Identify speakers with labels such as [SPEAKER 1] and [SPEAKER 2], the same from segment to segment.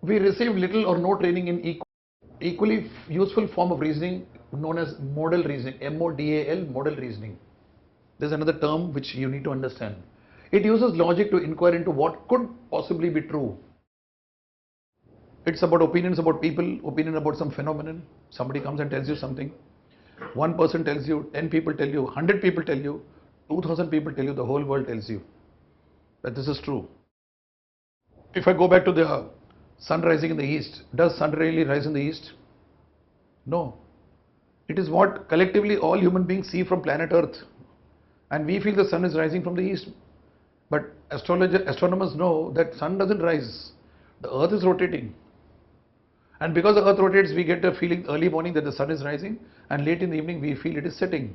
[SPEAKER 1] We receive little or no training in equally useful form of reasoning known as modal reasoning, M-O-D-A-L, modal reasoning. There's another term which you need to understand. It uses logic to inquire into what could possibly be true. It's about opinions about people, opinion about some phenomenon. Somebody comes and tells you something. One person tells you, 10 people tell you, 100 people tell you, 2000 people tell you, the whole world tells you that this is true. If I go back to the sun rising in the east, does sun really rise in the east? No. It is what collectively all human beings see from planet Earth. And we feel the sun is rising from the east. But astronomers know that sun doesn't rise. The earth is rotating. And because the earth rotates, we get a feeling early morning that the sun is rising, and late in the evening we feel it is setting.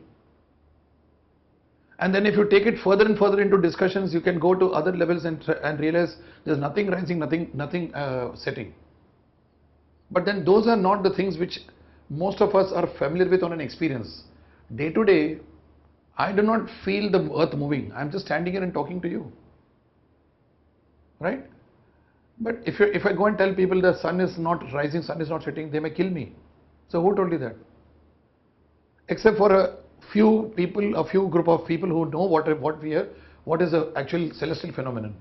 [SPEAKER 1] And then if you take it further and further into discussions, you can go to other levels and realize there's nothing rising, nothing setting. But then those are not the things which most of us are familiar with on an experience. Day to day, I do not feel the earth moving. I'm just standing here and talking to you. Right? But if I go and tell people the sun is not rising, sun is not setting, they may kill me. So who told you that? Except for a few people, a few group of people who know what is the actual celestial phenomenon.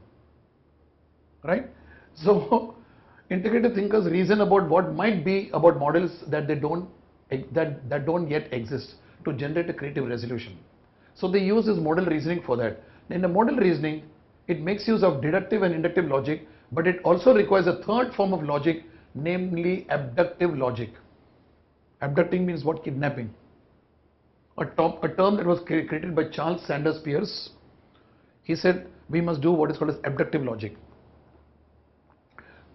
[SPEAKER 1] Right? So integrative thinkers reason about what might be about models that don't yet exist to generate a creative resolution. So they use this modal reasoning for that. In the modal reasoning, it makes use of deductive and inductive logic, but it also requires a third form of logic, namely abductive logic. Abducting means what? Kidnapping. A term that was created by Charles Sanders Peirce. He said we must do what is called as abductive logic.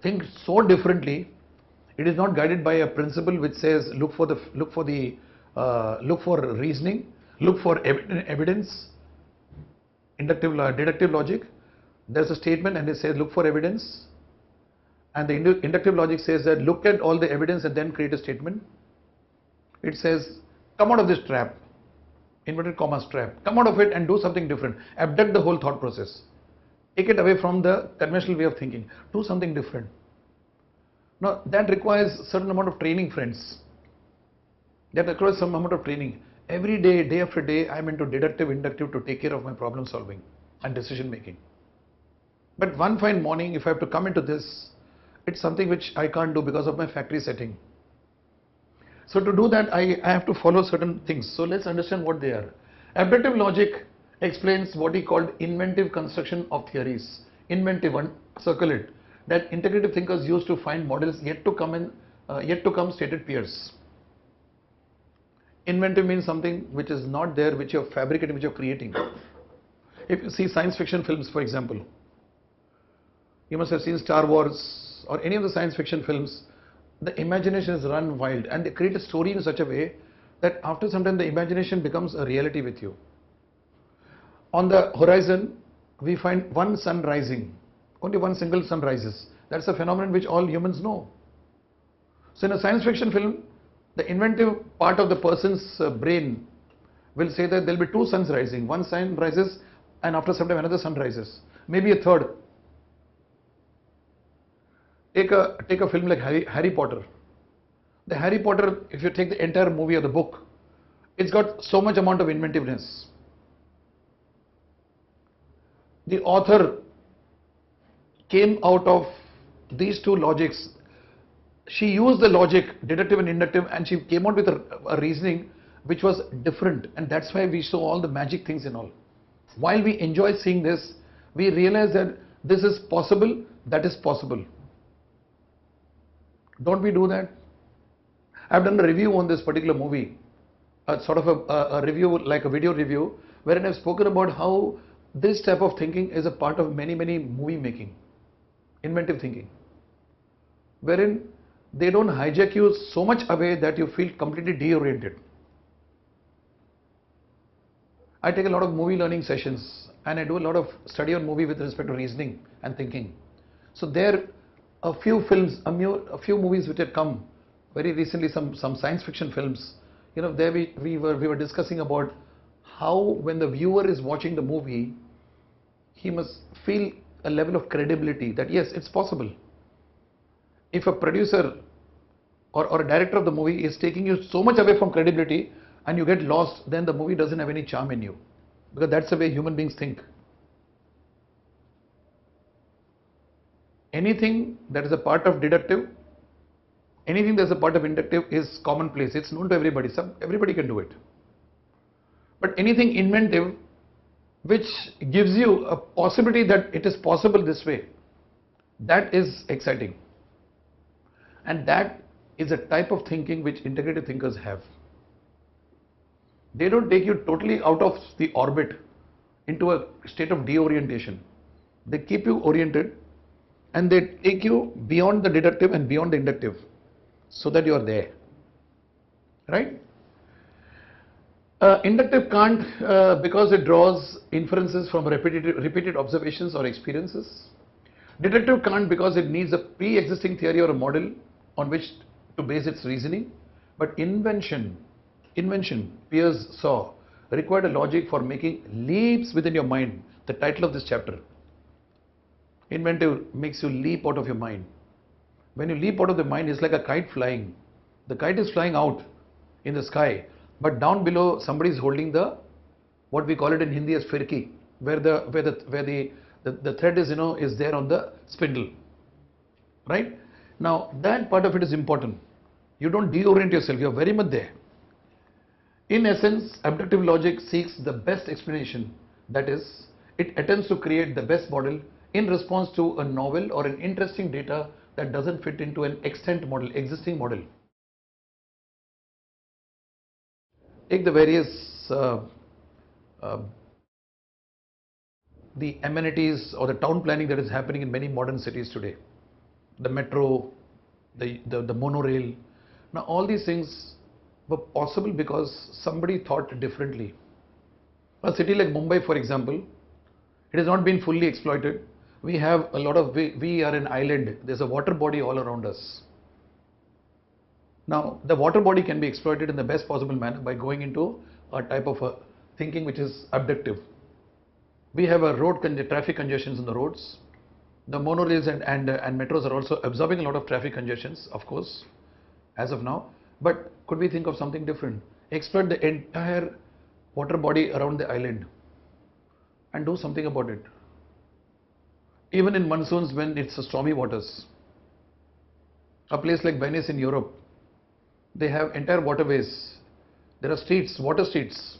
[SPEAKER 1] Think so differently. It is not guided by a principle which says look for reasoning, look for evidence, deductive logic. There's a statement and it says look for evidence, and the inductive logic says that look at all the evidence and then create a statement. It says come out of this trap, inverted commas trap, come out of it and do something different, abduct the whole thought process, take it away from the conventional way of thinking, do something different. Now that requires certain amount of training, friends. That requires some amount of training. Every day, day after day, I'm into deductive, inductive to take care of my problem solving and decision making. But one fine morning, if I have to come into this, it's something which I can't do because of my factory setting. So to do that, I have to follow certain things. So let's understand what they are. Abductive logic explains what he called inventive construction of theories. Inventive, one, circle it. That integrative thinkers use to find models yet to come stated peers. Inventive means something which is not there, which you're fabricating, which you're creating. If you see science fiction films, for example, you must have seen Star Wars or any of the science fiction films. The imagination is run wild and they create a story in such a way that after some time the imagination becomes a reality with you. On the horizon, we find one sun rising. Only one single sun rises. That's a phenomenon which all humans know. So in a science fiction film, the inventive part of the person's brain will say that there will be two suns rising. One sun rises and after some time another sun rises. Maybe a third. Take a film like Harry Potter. The Harry Potter, if you take the entire movie or the book, it's got so much amount of inventiveness. The author came out of these two logics. She used the logic, deductive and inductive, and she came out with a reasoning which was different, and that's why we saw all the magic things and all. While we enjoy seeing this, we realize that this is possible, that is possible. Don't we do that? I've done a review on this particular movie, sort of a review, like a video review, wherein I've spoken about how this type of thinking is a part of many movie making, inventive thinking, wherein they don't hijack you so much away that you feel completely deoriented. I take a lot of movie learning sessions and I do a lot of study on movie with respect to reasoning and thinking. So there a few films, a few movies which had come very recently, some science fiction films, you know, there we were discussing about how when the viewer is watching the movie, he must feel a level of credibility that yes, it's possible. If a producer or a director of the movie is taking you so much away from credibility and you get lost, then the movie doesn't have any charm in you, because that's the way human beings think. Anything that is a part of deductive, anything that's a part of inductive is commonplace. It's known to everybody. Everybody can do it. But anything inventive, which gives you a possibility that it is possible this way, that is exciting. And that is a type of thinking which integrative thinkers have. They don't take you totally out of the orbit into a state of deorientation. They keep you oriented and they take you beyond the deductive and beyond the inductive so that you are there. Right? Inductive can't because it draws inferences from repeated observations or experiences. Deductive can't because it needs a pre-existing theory or a model on which to base its reasoning. But invention, Peirce saw, required a logic for making leaps within your mind. The title of this chapter. Inventive makes you leap out of your mind. When you leap out of the mind, it's like a kite flying. The kite is flying out in the sky, but down below somebody is holding the, what we call it in Hindi as firki, where the thread is, is there on the spindle. Right? Now that part of it is important. You don't deorient yourself, you're very much there. In essence, abductive logic seeks the best explanation. That is, it attempts to create the best model in response to a novel or an interesting data that doesn't fit into an existing model. Take the various the amenities or the town planning that is happening in many modern cities today. The metro, the monorail. Now all these things were possible because somebody thought differently. A city like Mumbai, for example, it has not been fully exploited. We have a lot of, we are an island, there's a water body all around us. Now the water body can be exploited in the best possible manner by going into a type of a thinking which is abductive. We have a traffic congestions in the roads. The monorails and metros are also absorbing a lot of traffic congestions, of course, as of now. But could we think of something different? Exploit the entire water body around the island and do something about it. Even in monsoons when it's stormy waters. A place like Venice in Europe, they have entire waterways. There are streets, water streets.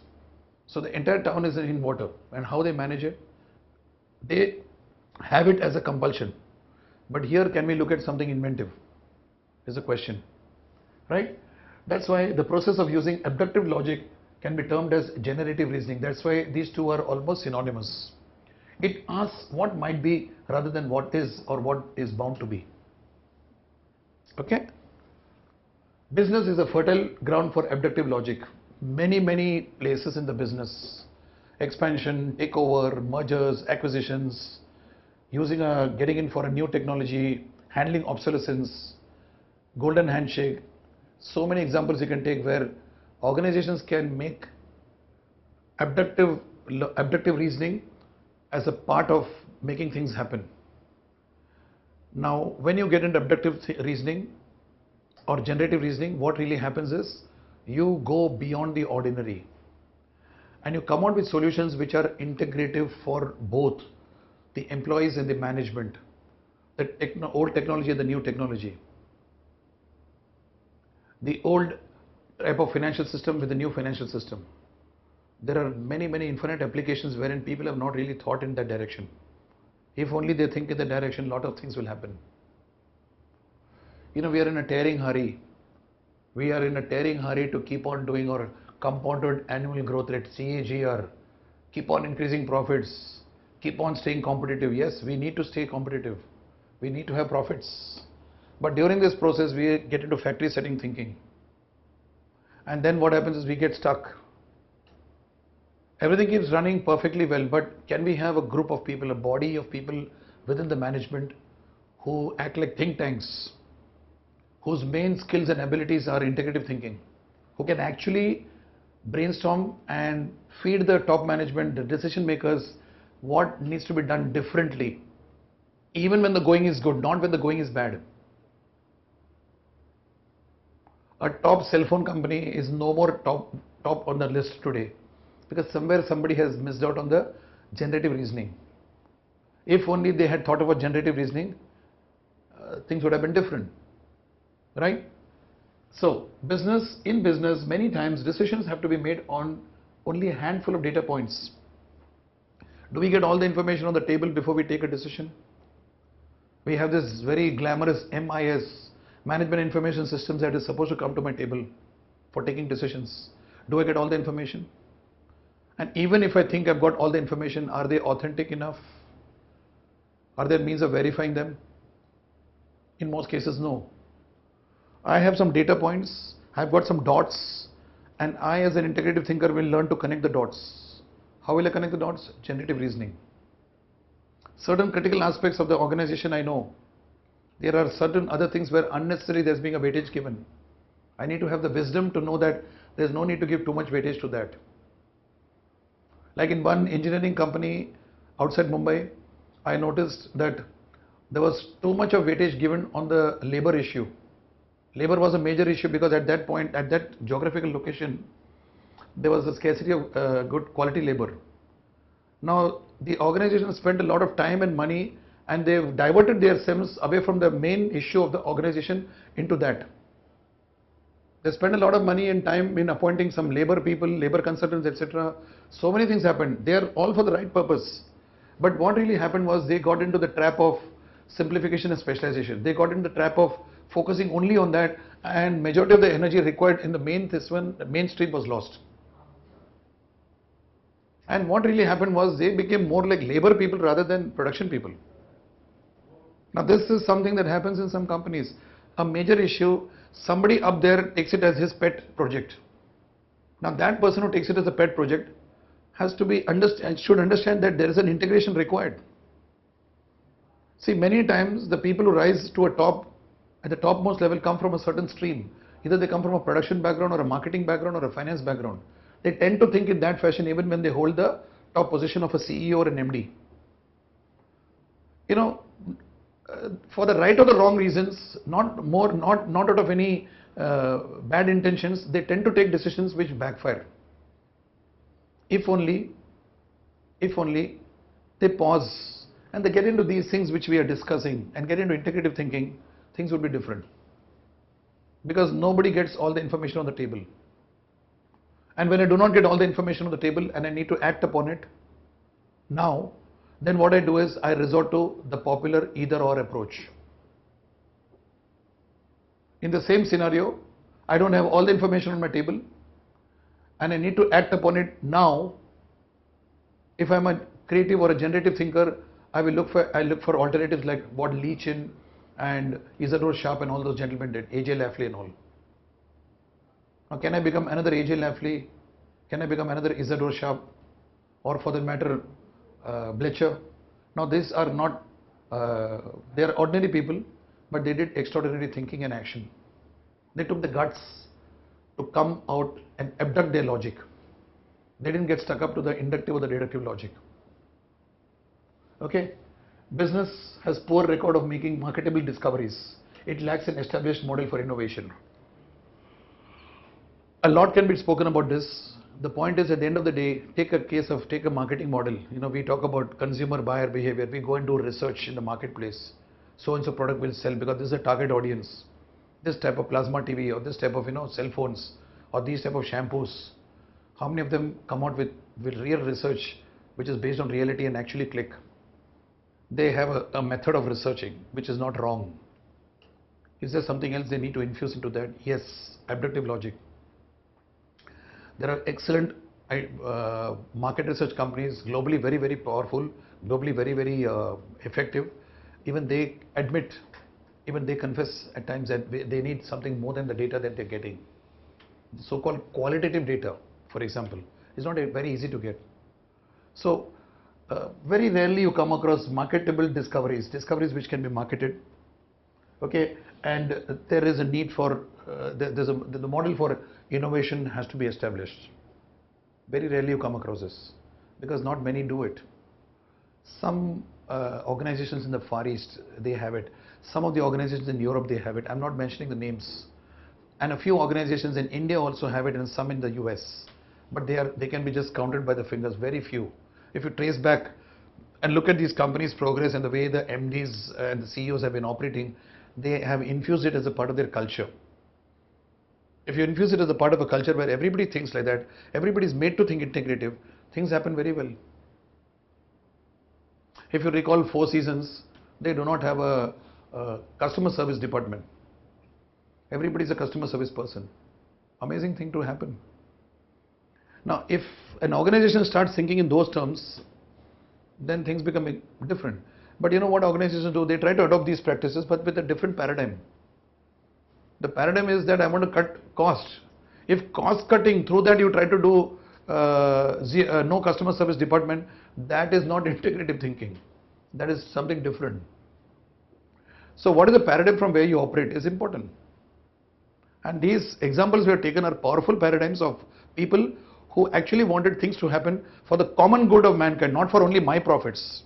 [SPEAKER 1] So the entire town is in water. And how they manage it? They have it as a compulsion. But here, can we look at something inventive? Is a question. Right? That's why the process of using abductive logic can be termed as generative reasoning. That's why these two are almost synonymous. It asks what might be rather than what is or what is bound to be. Okay? Business is a fertile ground for abductive logic. Many places in the business. Expansion, takeover, mergers, acquisitions, getting in for a new technology, handling obsolescence, golden handshake. So many examples you can take where organizations can make abductive reasoning as a part of making things happen. Now, when you get into abductive reasoning or generative reasoning, what really happens is you go beyond the ordinary and you come out with solutions which are integrative for both the employees and the management, the old technology and the new technology, the old type of financial system with the new financial system. There are many infinite applications wherein people have not really thought in that direction. If only they think in that direction, a lot of things will happen. We are in a tearing hurry. We are in a tearing hurry to keep on doing our compounded annual growth rate, CAGR, keep on increasing profits, keep on staying competitive. Yes, we need to stay competitive. We need to have profits. But during this process, we get into factory setting thinking. And then what happens is we get stuck. Everything keeps running perfectly well, but can we have a group of people, a body of people within the management who act like think tanks, whose main skills and abilities are integrative thinking, who can actually brainstorm and feed the top management, the decision makers, what needs to be done differently, even when the going is good, not when the going is bad. A top cell phone company is no more top on the list today because somewhere somebody has missed out on the generative reasoning. If only they had thought about generative reasoning, things would have been different, right? So in business, many times decisions have to be made on only a handful of data points. Do we get all the information on the table before we take a decision? We have this very glamorous MIS, Management Information Systems, that is supposed to come to my table for taking decisions. Do I get all the information? And even if I think I've got all the information, are they authentic enough? Are there means of verifying them? In most cases, no. I have some data points, I've got some dots, and I as an integrative thinker will learn to connect the dots. How will I connect the dots? Generative reasoning. Certain critical aspects of the organization I know. There are certain other things where unnecessarily there's being a weightage given. I need to have the wisdom to know that there's no need to give too much weightage to that. Like in one engineering company outside Mumbai, I noticed that there was too much of weightage given on the labor issue. Labor was a major issue because at that point, at that geographical location, there was a scarcity of good quality labor. Now, the organization spent a lot of time and money and they've diverted themselves away from the main issue of the organization into that. They spent a lot of money and time in appointing some labor people, labor consultants, etc. So many things happened. They are all for the right purpose. But what really happened was they got into the trap of simplification and specialization. They got into the trap of focusing only on that, and majority of the energy required in the mainstream was lost. And what really happened was they became more like labor people rather than production people. Now this is something that happens in some companies. A major issue, somebody up there takes it as his pet project. Now that person who takes it as a pet project has to be should understand that there is an integration required. See, many times the people who rise to at the topmost level come from a certain stream. Either they come from a production background or a marketing background or a finance background. They tend to think in that fashion even when they hold the top position of a CEO or an MD. You know, for the right or the wrong reasons, not out of any bad intentions, they tend to take decisions which backfire. If only they pause and they get into these things which we are discussing and get into integrative thinking, things would be different. Because nobody gets all the information on the table. And when I do not get all the information on the table and I need to act upon it now, then what I do is I resort to the popular either or approach. In the same scenario, I don't have all the information on my table and I need to act upon it now. If I'm a creative or a generative thinker, I look for alternatives like what Leachin and Isadore Sharp and all those gentlemen did, AJ Lafley and all. Now, can I become another AJ Lafley? Can I become another Isadore Sharp? Or for that matter, Blecher? Now, these are not, they are ordinary people, but they did extraordinary thinking and action. They took the guts to come out and abduct their logic. They didn't get stuck up to the inductive or the deductive logic. Okay? Business has poor record of making marketable discoveries. It lacks an established model for innovation. A lot can be spoken about this. The point is, at the end of the day, take a marketing model. You know, we talk about consumer buyer behavior. We go and do research in the marketplace. So and so product will sell because this is a target audience. This type of plasma TV or this type of cell phones or these type of shampoos. How many of them come out with real research which is based on reality and actually click? They have a method of researching which is not wrong. Is there something else they need to infuse into that? Yes, abductive logic. There are excellent market research companies, globally very, very powerful, globally very, very effective. Even they admit, even they confess at times that they need something more than the data that they're getting. So-called qualitative data, for example, is not very easy to get. So, very rarely you come across marketable discoveries which can be marketed. Okay, and there is a need for the model for innovation has to be established. Very rarely you come across this because not many do it. Some organizations in the Far East, they have it. Some of the organizations in Europe, they have it. I'm not mentioning the names. and a few organizations in India also have it, and some in the US, but they can be just counted by the fingers, very few. If you trace back and look at these companies' progress and the way the MDs and the CEOs have been operating, they have infused it as a part of their culture. If you infuse it as a part of a culture where everybody thinks like that, everybody is made to think integrative, things happen very well. If you recall Four Seasons, they do not have a customer service department. Everybody is a customer service person. Amazing thing to happen. Now, if an organization starts thinking in those terms, then things become different. But you know what organizations do? They try to adopt these practices, but with a different paradigm. The paradigm is that I want to cut cost. If cost cutting, through that you try to do no customer service department, that is not integrative thinking. That is something different. So what is the paradigm from where you operate is important. And these examples we have taken are powerful paradigms of people who actually wanted things to happen for the common good of mankind, not for only my profits.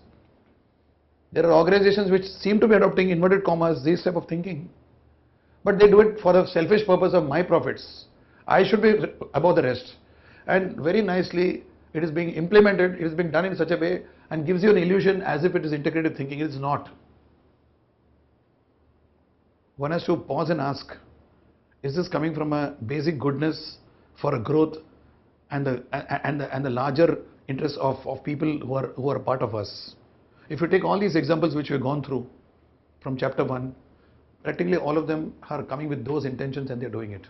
[SPEAKER 1] There are organizations which seem to be adopting inverted commas, this type of thinking, but they do it for the selfish purpose of my profits. I should be above the rest. And very nicely it is being implemented, it is being done in such a way and gives you an illusion as if it is integrative thinking. It is not. One has to pause and ask, is this coming from a basic goodness for a growth and the larger interests of people who are part of us? If you take all these examples which we have gone through from chapter 1, practically all of them are coming with those intentions and they are doing it.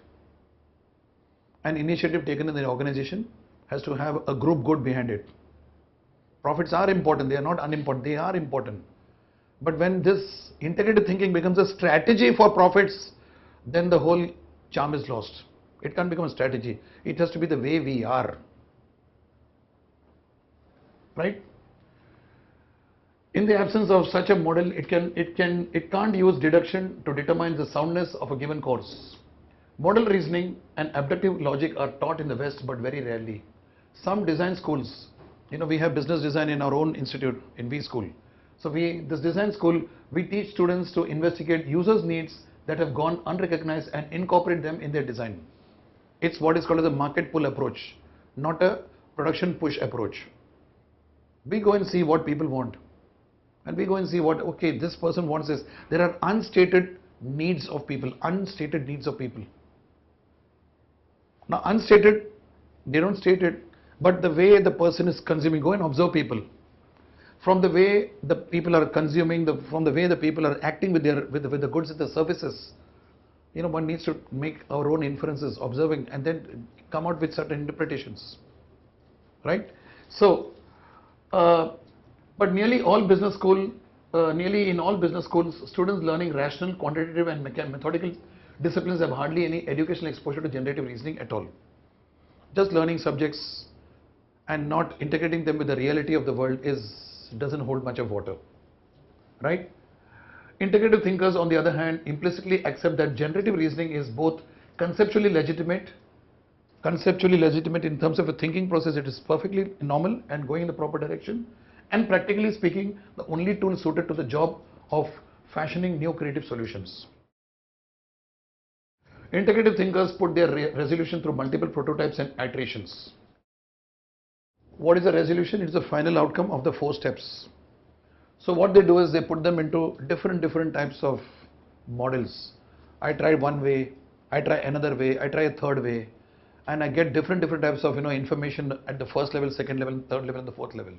[SPEAKER 1] An initiative taken in the organization has to have a group good behind it. Profits are important, they are not unimportant, they are important. But when this integrated thinking becomes a strategy for profits, then the whole charm is lost. It can't become a strategy. It has to be the way we are. Right? In the absence of such a model, it can't use deduction to determine the soundness of a given course. Model reasoning and abductive logic are taught in the West, but very rarely. Some design schools, we have business design in our own institute in V School. So this design school, we teach students to investigate users' needs that have gone unrecognized and incorporate them in their design. It's what is called as a market pull approach, not a production push approach. We go and see what people want. And we go and see okay, this person wants this. There are unstated needs of people, unstated needs of people. Now unstated, they don't state it, but the way the person is consuming, go and observe people. From the way the people are consuming, from the way the people are acting with the goods and the services, one needs to make our own inferences, observing, and then come out with certain interpretations, right? So, but nearly in all business schools, students learning rational, quantitative, and methodical disciplines have hardly any educational exposure to generative reasoning at all. Just learning subjects and not integrating them with the reality of the world doesn't hold much of water, right? Integrative thinkers, on the other hand, implicitly accept that generative reasoning is both conceptually legitimate in terms of a thinking process. It is perfectly normal and going in the proper direction, and practically speaking, the only tool suited to the job of fashioning new creative solutions. Integrative thinkers put their resolution through multiple prototypes and iterations. What is a resolution? It is the final outcome of the 4 steps. So what they do is they put them into different types of models. I try one way, I try another way, I try a third way, and I get different types of information at the first level, second level, third level, and the fourth level.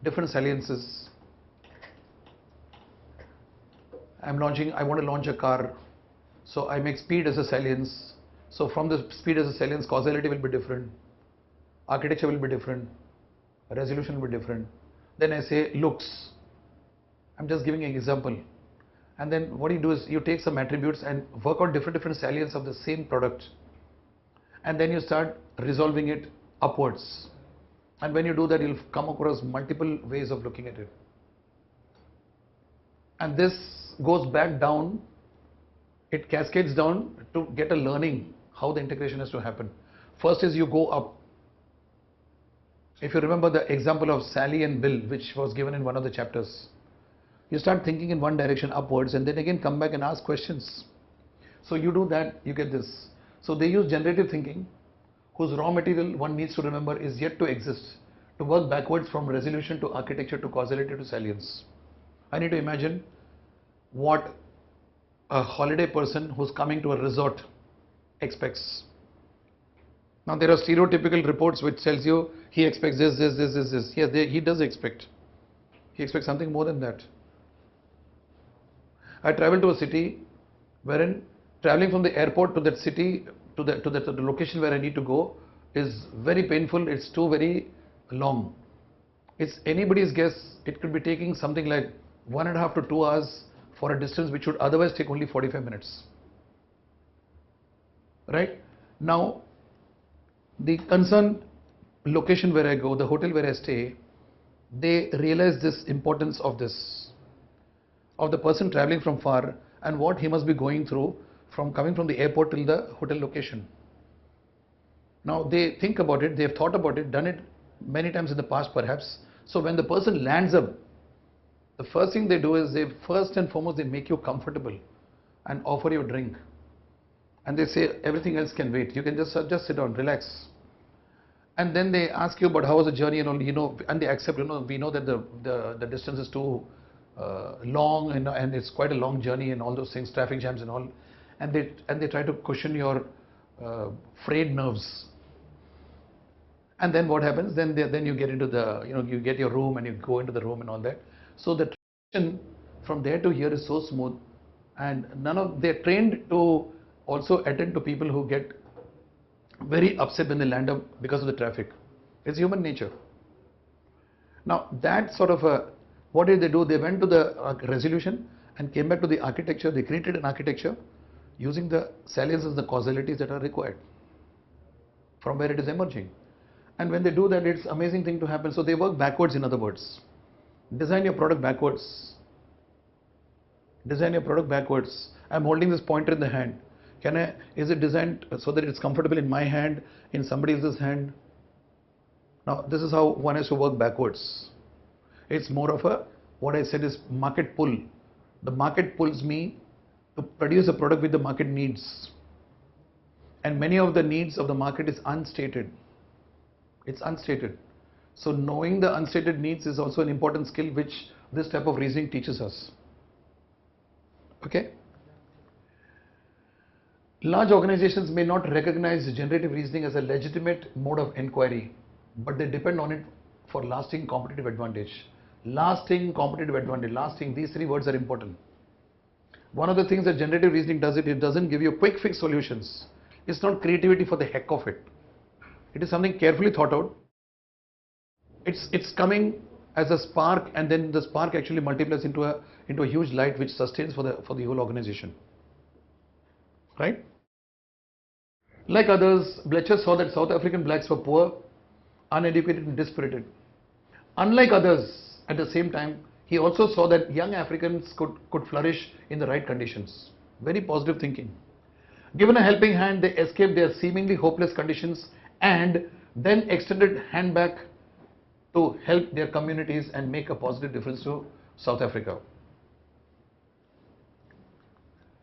[SPEAKER 1] Different saliences. I want to launch a car, so I make speed as a salience. So from the speed as a salience, causality will be different, architecture will be different, resolution will be different. Then I say looks. I'm just giving an example. And then what you do is you take some attributes and work out different salience of the same product. And then you start resolving it upwards. And when you do that, you'll come across multiple ways of looking at it. And this goes back down, it cascades down to get a learning how the integration has to happen. First is you go up. If you remember the example of Sally and Bill, which was given in one of the chapters, you start thinking in one direction upwards and then again come back and ask questions. So you do that, you get this. So they use generative thinking, whose raw material, one needs to remember, is yet to exist, to work backwards from resolution to architecture to causality to salience. I need to imagine what a holiday person who's coming to a resort expects. Now there are stereotypical reports which tells you he expects this. Yes, he does expect. He expects something more than that. I traveled to a city wherein traveling from the airport to that city to the location where I need to go is very painful. It's too very long. It's anybody's guess. It could be taking something like 1.5 to 2 hours for a distance which would otherwise take only 45 minutes. Right? Now, the concerned location where I go, the hotel where I stay, they realize this importance of this, of the person traveling from far and what he must be going through from coming from the airport till the hotel location. Now they think about it, they've thought about it, done it many times in the past perhaps. So when the person lands up, the first thing they do is they first and foremost they make you comfortable and offer you a drink. And they say everything else can wait. You can just sit down, relax. And then they ask you about how was the journey and all, and they accept, we know that the distance is too long and it's quite a long journey and all those things, traffic jams and all. And they try to cushion your frayed nerves. And then what happens? Then you get into you get your room and you go into the room and all that. So the transition from there to here is so smooth, and they're trained to also attend to people who get very upset when they land up because of the traffic. It's human nature. Now that sort of what did they do? They went to the resolution and came back to the architecture. They created an architecture using the saliences, the causalities that are required from where it is emerging. And when they do that, it's amazing thing to happen. So they work backwards, in other words. Design your product backwards. Design your product backwards. I'm holding this pointer in the hand. Is it designed so that it's comfortable in my hand, in somebody else's hand? Now, this is how one has to work backwards. It's more of what I said is market pull. The market pulls me to produce a product which the market needs. And many of the needs of the market is unstated. It's unstated. So knowing the unstated needs is also an important skill which this type of reasoning teaches us. Okay? Large organizations may not recognize generative reasoning as a legitimate mode of inquiry, but they depend on it for lasting competitive advantage. Lasting competitive advantage. Lasting, these three words are important. One of the things that generative reasoning does, it doesn't give you quick fix solutions. It's not creativity for the heck of it. It is something carefully thought out. It's coming as a spark, and then the spark actually multiplies into a huge light which sustains for the whole organization. Right? Like others, Blecher saw that South African blacks were poor, uneducated and dispirited. Unlike others, at the same time, he also saw that young Africans could flourish in the right conditions. Very positive thinking. Given a helping hand, they escaped their seemingly hopeless conditions and then extended hand back to help their communities and make a positive difference to South Africa.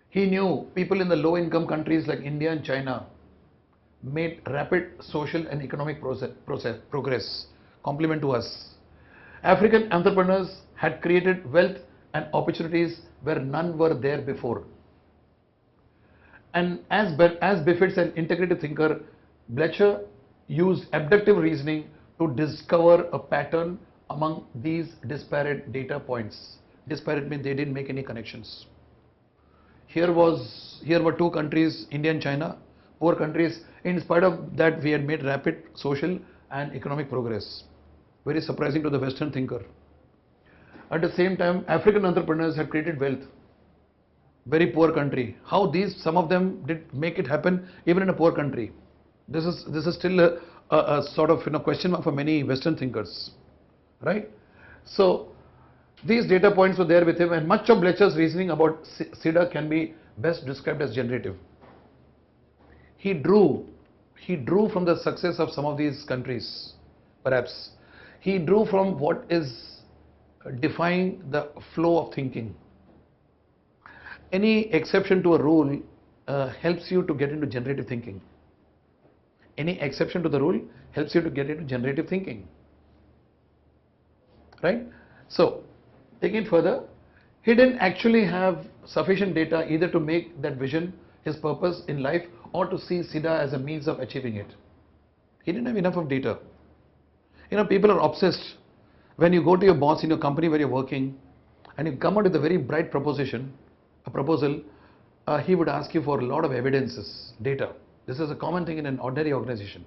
[SPEAKER 1] He knew people in the low-income countries like India and China made rapid social and economic progress, complement to us. African entrepreneurs had created wealth and opportunities where none were there before. And as befits an integrative thinker, Blecher used abductive reasoning to discover a pattern among these disparate data points. Disparate means they didn't make any connections. Here were two countries, India and China, poor countries. In spite of that, we had made rapid social and economic progress. Very surprising to the Western thinker. At the same time, African entrepreneurs had created wealth. Very poor country. How some of them did make it happen even in a poor country? This is still a sort of question mark for many Western thinkers, right? So these data points were there with him, and much of Blecher's reasoning about SIDA can be best described as generative. He drew from the success of some of these countries, perhaps. He drew from what is defying the flow of thinking. Any exception to a rule helps you to get into generative thinking. Any exception to the rule helps you to get into generative thinking. Right? So, taking it further, he didn't actually have sufficient data either to make that vision his purpose in life or to see SIDA as a means of achieving it. He didn't have enough of data. You know, people are obsessed. When you go to your boss in your company where you're working and you come out with a very bright proposition, a proposal, he would ask you for a lot of evidences, data. This is a common thing in an ordinary organization.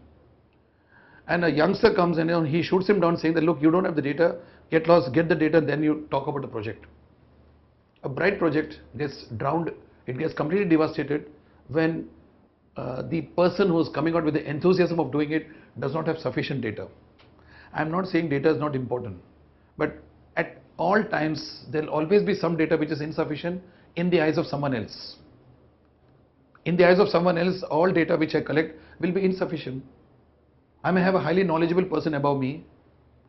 [SPEAKER 1] And a youngster comes and he shoots him down saying that, look, you don't have the data, get lost, get the data, then you talk about the project. A bright project gets drowned, it gets completely devastated when the person who is coming out with the enthusiasm of doing it does not have sufficient data. I'm not saying data is not important, but at all times there will always be some data which is insufficient in the eyes of someone else. In the eyes of someone else, all data which I collect will be insufficient. I may have a highly knowledgeable person above me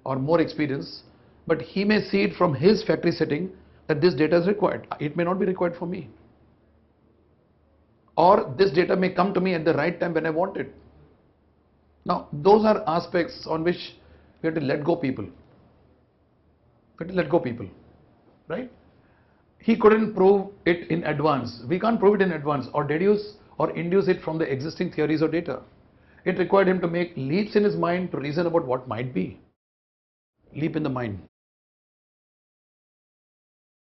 [SPEAKER 1] or more experience, but he may see it from his factory setting that this data is required. It may not be required for me. Or this data may come to me at the right time when I want it. Now, those are aspects on which we have to let go people. We have to let go people, right? He couldn't prove it in advance. We can't prove it in advance or deduce or induce it from the existing theories or data. It required him to make leaps in his mind to reason about what might be. Leap in the mind.